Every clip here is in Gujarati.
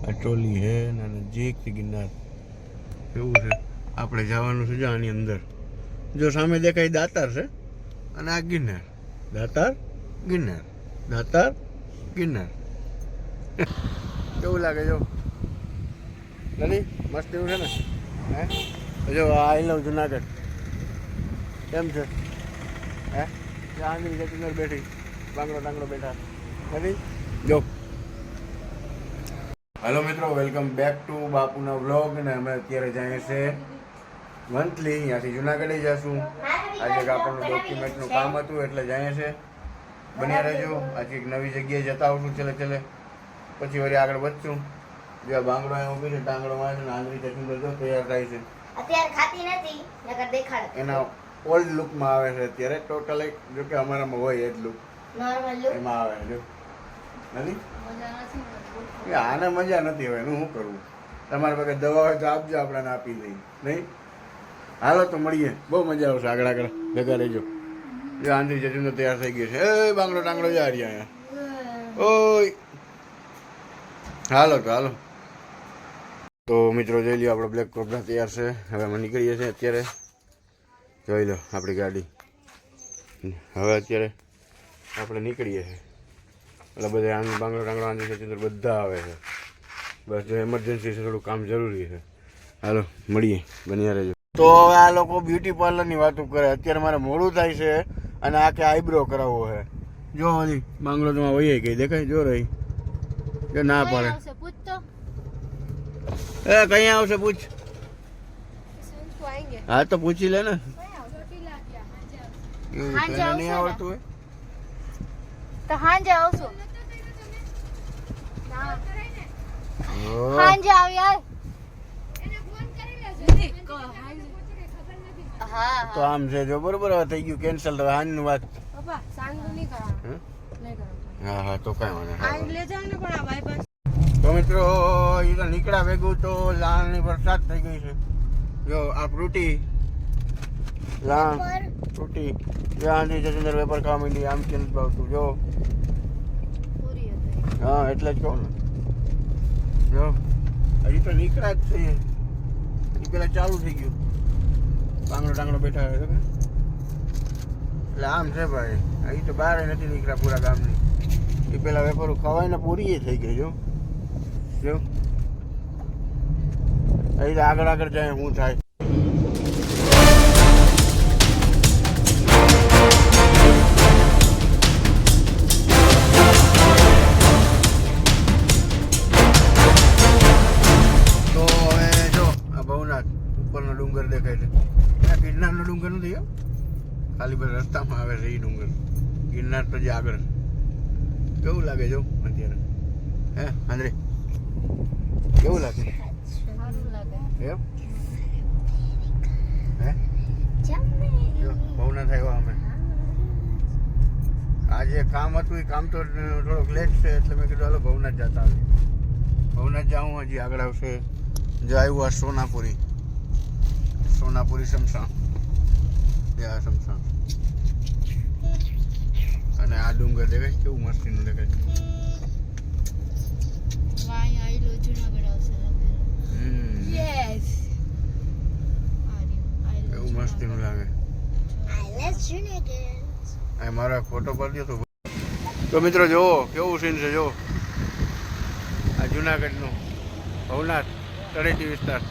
આ ટ્રોલી હે અને નજીકથી ગિરનાર એવું છે. આપણે જવાનું છે જો આની અંદર. જો સામે દેખાય દાતાર છે અને આ ગિરનાર. દાતાર ગિરનાર, દાતાર ગિરનાર. કેવું લાગે જો નથી મસ્ત એવું છે ને? હે જો આઈ લવ જુનાગઢ કેમ છે? હે ચાંદની જતીનગર બેઠી, બાંગડો ટાંગડો બેઠા નથી જો. હેલો મિત્રો, વેલકમ બેક ટુ બાપુના વ્લોગ. ને અમે અત્યારે જઈએ છીએ મંથલી, અહીંયાથી જુનાગઢ જઈશું. આજે આપણું ડોક્યુમેન્ટનું કામ હતું એટલે જઈએ છીએ. બન્યા રહેજો, આજે એક નવી જગ્યાએ જતા આવશું. ચલે ચલે પછી વળી આગળ વધશું. જો બાંગડો અહીંયા ઊભી છે, ટાંગડો માં છે ને આંગળી ચટણી બધો તૈયાર થાય છે. અત્યારે ખાતી નથી નકર દેખાડ. એના ઓલ્ડ લુકમાં આવે છે અત્યારે. ટોટલ એક જો કે અમારામાં હોય એ જ લુક નોર્મલ લુક એમાં આવે છે. જો નથી મજા નથી. આને મજા નથી. હવે એનું શું કરવું? તમારી પાસે દવા હોય તો આપજો, આપણને આપી દઈ નહીં. હાલો તો મળીએ, બહુ મજા આવશે. આગળ આગળ ભેગા રહેજો. જો આંધી જતીનો તૈયાર થઈ ગયો છે. એ બાંગડો ટાંગડો જા રહ્યા અહીંયા. ઓય હાલો તો હાલો. તો મિત્રો જોઈ લ્યો, આપણો બ્લેક કોબરા તૈયાર છે. હવે અમે નીકળીએ છીએ અત્યારે. જોઈ લો આપણી ગાડી. હવે અત્યારે આપણે નીકળીએ છીએ. એટલે બધા આંધી બાંગડો ટાંગડો આંધી જતી બધા આવે છે. બસ જો એમરજન્સી છે, થોડું કામ જરૂરી છે. હાલો મળીએ, બન્યા રહેજો. તો હવે આ લોકો બ્યુટી પાર્લરની વાતો કરે. અત્યારે મારે મોડું થાય છે અને આ કે આઈબ્રો કરાવવો છે. જો હજી બાંગડો તમારે વહી ગઈ દેખાય, જો રહી જો ના પડે. એ કઈ આવશે પૂછ. હા તો પૂછી લે ને. એવું તને નહીં આવડતું હોય તો હાંજે આવશો. હાંજે આવ યાર. હા તો આમ છે જો, બરોબર. હવે થઈ ગયું કેન્સલ. તો હાંજનું વાત. પપ્પા સાંજનું નહીં કરવાનું. નહીં કરવાનું. હા હા તો કાંઈ વાંધો આ લઈ જાવ ને પણ આ બાયપાસ. તો મિત્રો એ તો નીકળ્યા ભેગું તો લાણની વરસાદ થઈ ગઈ છે. જો આ ફ્રૂટી લાણ ફ્રૂટી જો આંધી જતી વેપાર ખાવા માંડી. આમ કે નથી ભાવતું જો. પૂરી હતી. હા એટલે જ કહું ને. જો હજી તો નીકળ્યા જ છે. એ પેલા ચાલુ થઈ ગયું. બાંગડો ટાંગડો બેઠા હોય એટલે આમ છે ભાઈ. અહીં તો બહાર નથી નીકળ્યા પૂરા ગામની. એ પેલા વેપારું ખવાય ને પૂરી થઈ ગઈ. જો જો અહીં આગળ આગળ જાય શું થાય. તો હવે જો આ ભવનાથ ઉપરનો ડુંગર દેખાય છે. આ ગિરનારનો ડુંગર નથી, ખાલી બસ રસ્તામાં આવે છે એ ડુંગર. ગિરનાર તો જે આગળ. કેવું લાગે જો અત્યારે? હે આંદ્રે કેવું લાગે? સારું લાગે. એમ હે જો ભવનાથ આવ્યા અમે. આજે કામ હતું એ કામ તો થોડોક લેટ છે એટલે મેં કીધું હાલો ભવનાથ જતા આવે. ભવનાથ જાઉં હજી આગળ આવશે. જો આવ્યું આ સોનાપુરી. સોનાપુરી સમસાણ. સમસાણ અને આ ડુંગર દેખાય કેવું મસ્તીનું દેખાય. વાય આઈલો જુનાગઢ આવશે. યસ. કેવું મસ્તીનું લાગે. આઈ લવ જુનાગઢ. આ મારો ફોટો પાડ્યો તો. તો મિત્રો જુઓ કેવું સીન છે. જો આ જુનાગઢનું ભવનાથ તળેટી વિસ્તાર.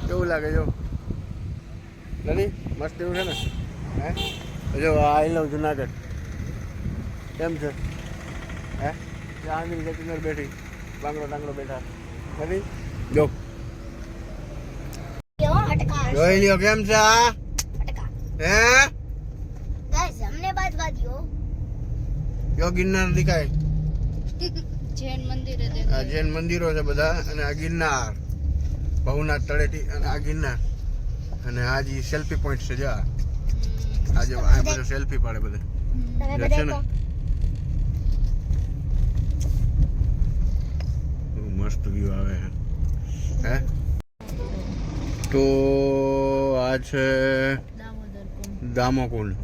કેવું લાગે જો નથી મસ્ત એવું છે ને? હે જો આઈ લવ જુનાગઢ કેમ છે? હે ચાંદની જતીનગર બેઠી, બાંગડો ટાંગડો બેઠા નથી જો. કેવો અટકા. જોઈ લ્યો કેમ છે આ. અટકા. હે ગાઈસ અમને બાદ વાદ્યો. જો ગિરનાર દેખાય. જૈન મંદિર આ દેખાય. જૈન મંદિરો છે બધા અને આ ગિરનાર ભવનાથ તળેટી અને આ ગિરનાર અને આ જે સેલ્ફી પોઈન્ટ છે. જો આજે આ બધા સેલ્ફી પાડે બધા. તમે છે ને બધા મસ્ત વ્યૂ આવે છે. હે તો આ છે દામોકુંડ.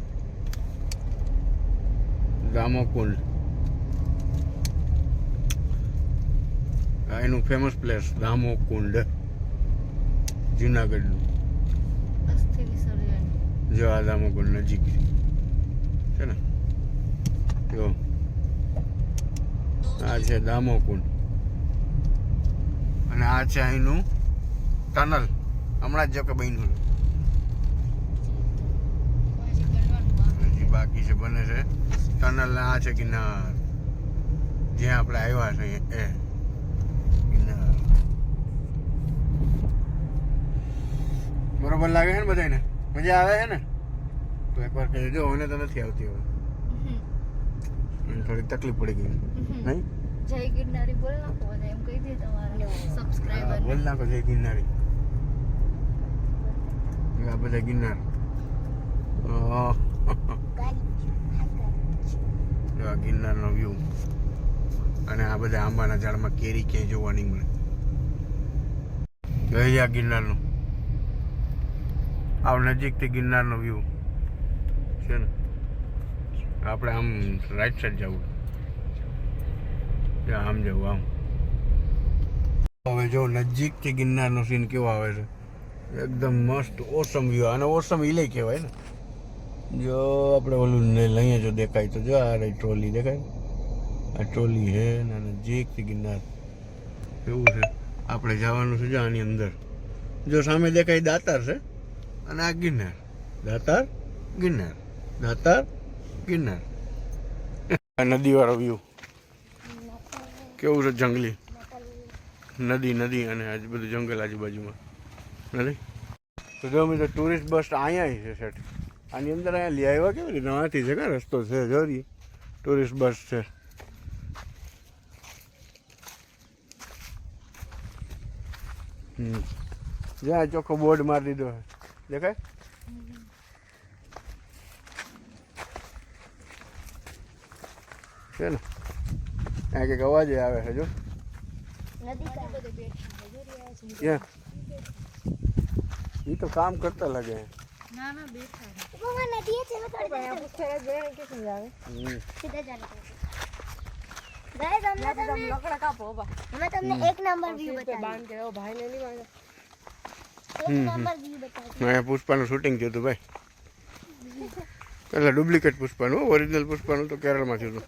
દામોકુંડ એનું ફેમસ પ્લેસ દામોકુંડ જુનાગઢનું. અસ્થિ વિસર્જન. જો આ દામોકુંડ નજીક છે ને, જો આ છે દામોકુંડ અને આ છે અહીંનું ટનલ. હમણાં જ જો કે બન્યું છે. હજી બાકી છે, બને છે ટનલ. આ છે ગિરનાર, જ્યાં આપણે આવ્યા છે એ ગિરનાર. બરોબર લાગે છે ને બધાને? મજા આવે છે ને? તો એકવાર કહેજો. મને તો નથી આવતી હવે, થોડીક તકલીફ પડી ગઈ નહીં. જય ગિરનારી બોલ નાખો બધા, એમ કહી દે તમારા સબસ્ક્રાઇબર. બોલ નાખો જય ગિરનારી. આ બધા ગિરનાર. આ ગિરનારનો વ્યૂ. અને આ બધા આંબાના ઝાડમાં કેરી ક્યાંય જોવા નહીં મળે. ગઈ આ ગિરનારનું આવ નજીકથી ગિરનારનો વ્યૂ છે ને. આપણે આમ રાઈટ સાઈડ જવું, આમ જવું આમ. હવે જો નજીકથી ગિરનારનો સીન કેવો આવે છે, એકદમ મસ્ત ઓસમ વ્યૂ. અને ઓસમ હિલે કહેવાય ને. જો આપણે ઓલું લઈએ જો દેખાય તો જો આ રહી ટ્રોલી દેખાય, આ ટ્રોલી છે ને નજીકથી ગિરનાર એવું છે. આપણે જવાનું છે જો આની અંદર. જો સામે દેખાય દાતાર છે અને આ ગિરનાર. દાતાર ગિરનાર, દાતાર ગિરનાર. આ નદીવાળો વ્યૂ કેવું છે, જંગલી નદી અને આજ બધું જંગલ આજુબાજુમાં નથી. તો જો મિત્રો ટુરિસ્ટ બસ અહીંયા છે સેટ. આની અંદર અહીંયા લઈ આવ્યા કેવી રીતે નવાથી છે, કાં રસ્તો છે જોરી. ટુરિસ્ટ બસ છે. જ્યાં ચોખ્ખો બોર્ડ મારી દીધો છે, દેખાય છે ને. ત્યાં કંઈક અવાજ આવે છે જો. એ તો કામ કરતા લાગે. ના ના બેઠા તમને એક નંબર વ્યૂ અહીંયા પુષ્પાનું શૂટિંગ થયું હતું ભાઈ. એટલે ડુપ્લિકેટ પુષ્પાનું, ઓરિજિનલ પુષ્પાનું તો કેરળમાં થયું હતું.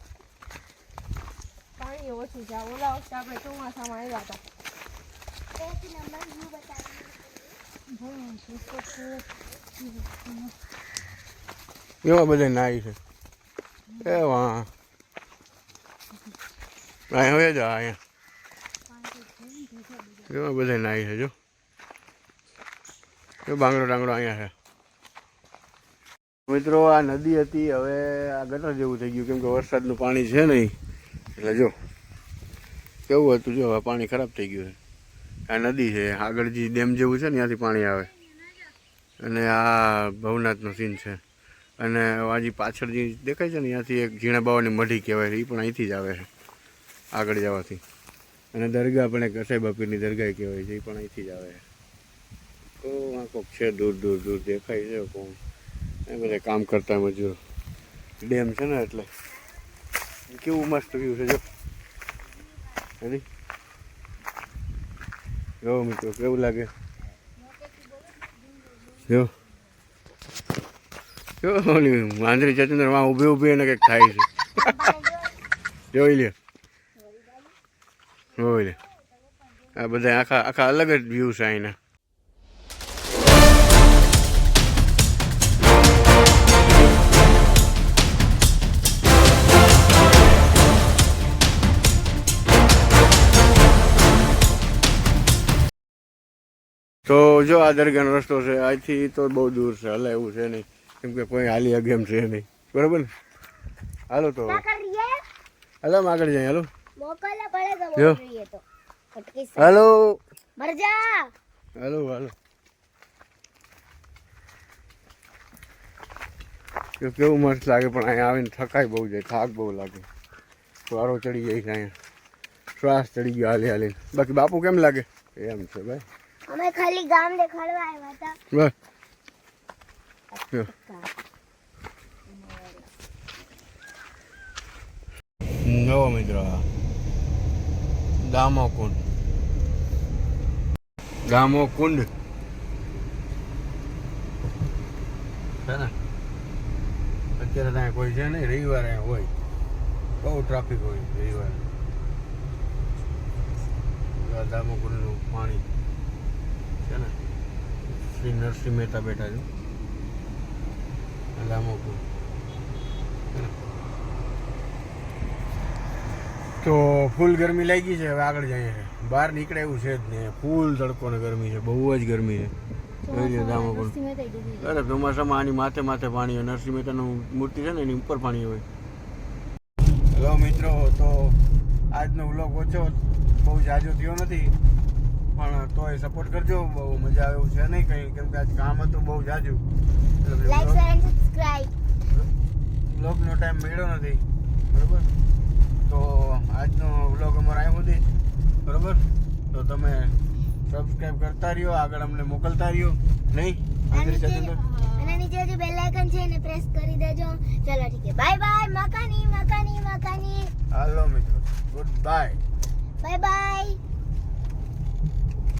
પાણી ઓછું છે. ઓલા વખતે આપણે ચોમાસામાં આવ્યા હતા. એમાં બધા નાઈ છે એ વાહ. અહીંયા હવે જા અહીંયા એમાં બધા નાઈ છે જો. બાંગડો ટાંગડો અહીંયા છે. મિત્રો આ નદી હતી, હવે આ ગટર જેવું થઈ ગયું કેમ કે વરસાદનું પાણી છે નહીં. એટલે જો કેવું હતું, જો પાણી ખરાબ થઈ ગયું છે. આ નદી છે, આગળ જે ડેમ જેવું છે ને ત્યાંથી પાણી આવે. અને આ ભવનાથનો સીન છે. અને આજે પાછળ જે દેખાય છે ને ત્યાંથી એક ઝીણા બાવાની મઢી કહેવાય છે, એ પણ અહીંથી જ આવે છે આગળ જવાથી. અને દરગાહ પણ એક અસાઈ બાપીની દરગાહ કહેવાય છે, એ પણ અહીંથી જ આવે છે. તો આ કોક છે દૂર દેખાય છે કોણ, એ બધા કામ કરતા મજૂર. ડેમ છે ને એટલે કેવું મસ્ત વ્યૂ છે જો. હજી જો મિત્રો કેવું લાગે જો. જો ઓલી વાંદરી ચચંદર માં ઊભી એને કંઈક થાય છે. જોઈ લે જોઈ લે. આ બધા આખા અલગ જ વ્યૂ છે અહીંના. તો જો આ દરગાહનો રસ્તો છે, અહીંથી તો બહુ દૂર છે, હલે એવું છે નહીં કેમ કે કોઈ હાલી ગેમ છે નહીં. બરાબર ને? હાલો તો હાલો આગળ જાય. હાલો હાલો હાલો હાલો. કેવું મસ્ત લાગે, પણ અહીંયા આવીને થકાય બહુ જાય, થાક બહુ લાગે, વારો ચડી જાય છે અહીંયા, શ્વાસ ચડી ગયો હાલી હાલીને. બાકી બાપુ કેમ લાગે? એમ છે ભાઈ. અમે ખાલી ગામ દેખાડવા આવ્યા હતા. બસ જો મિત્રો દામોકુંડ ગામો કુંડ છે ને અત્યારે ત્યાં કોઈ છે નહીં, રવિવારે અહીંયા હોય, બહુ ટ્રાફિક હોય રવિવારે. દામો કુંડનું પાણી છે ને, શ્રી નરસિંહ મહેતા બેઠા છે દામો કુંડ. તો ફૂલ ગરમી લાગી છે, હવે આગળ જઈએ છે. બહાર નીકળે એવું છે જ નહીં, ફૂલ તડકો ને ગરમી છે, બહુ જ ગરમી છે. જોઈ લો દામોકુંડ. અરે ચોમાસામાં આની માથે માથે પાણી હોય, નરસિંહ મહેતાનું મૂર્તિ છે ને એની ઉપર પાણી હોય. હેલો મિત્રો, તો આજનો વ્લોગ ઓછો બહુ જાજો થયો નથી, પણ તોય સપોર્ટ કરજો. બહુ મજા આવે એવું છે નહીં કંઈ, કેમ કે આજ કામ હતું બહુ જાજુ, લાઈક શેર એન્ડ સબસ્ક્રાઇબ. વ્લોગનો ટાઈમ મળ્યો નથી, બરોબર. તો આજનો વ્લોગ અમારો આવ્યો સુધી, બરોબર. તો તમે સબસ્ક્રાઇબ કરતા રહ્યો, આગળ અમને મોકલતા રહ્યો નહીં. અને નીચે જે બેલ આઇકન છે એને પ્રેસ કરી દેજો. ચલો ઠીક છે, બાય બાય. મકાની મકાની મકાની. હાલો મિત્રો, ગુડ બાય. Bye bye.